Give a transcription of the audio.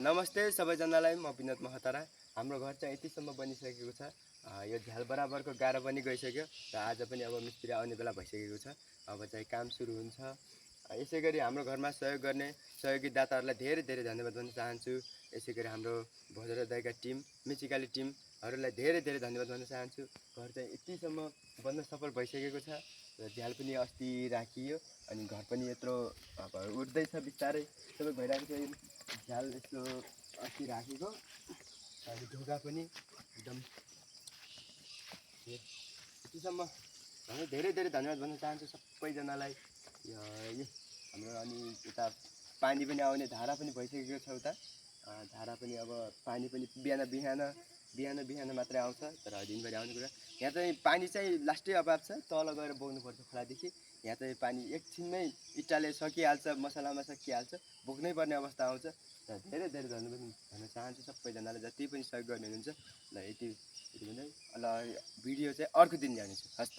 नमस्ते सबैजनालाई, म विनोद महतारा। हाम्रो घर चाहिँ यतिसम्म बनिसकेको छ। यो झ्याल बराबरको गाह्रो पनि गइसक्यो र आज पनि अब मिस्त्री आउने बेला भइसकेको छ। अब चाहिँ काम सुरु हुन्छ। यसै गरी हाम्रो घरमा सहयोग गर्ने सहयोगी दाताहरूलाई धेरै धेरै धन्यवाद भन्न चाहन्छु। यसै गरी हाम्रो भोजरा दाइका टिम, मिचिकाली टिमहरूलाई धेरै धेरै धन्यवाद भन्न चाहन्छु। घर चाहिँ यतिसम्म बन्न सफल भइसकेको छ र झ्याल पनि अस्ति राखियो अनि घर पनि यत्रो अब उठ्दैछ बिस्तारै सबै भइरहेको छ। झ्याल यस्तो अस्ति राखेको अनि ढोका पनि एकदम यतिसम्म धेरै धेरै धन्यवाद भन्न चाहन्छु सबैजनालाई। यो हाम्रो अनि यता पानी पनि आउने धारा पनि भइसकेको छ। उता धारा पनि अब पानी पनि बिहान मात्रै आउँछ, तर दिनभरि आउने कुरा। यहाँ चाहिँ पानी चाहिँ लास्टै अभाव छ, तल गएर बोक्नुपर्छ खोलादेखि। यहाँ चाहिँ पानी एकछिनमै इट्टाले सकिहाल्छ, मसलामा सकिहाल्छ, बोक्नै पर्ने अवस्था आउँछ। र धेरै धेरै धन्यवाद भन्न चाहन्छु सबैजनालाई जति पनि सहयोग गर्नुहुन्छ। ल यति भन्दै ल भिडियो चाहिँ अर्को दिन ल्याउनेछु। हस् त।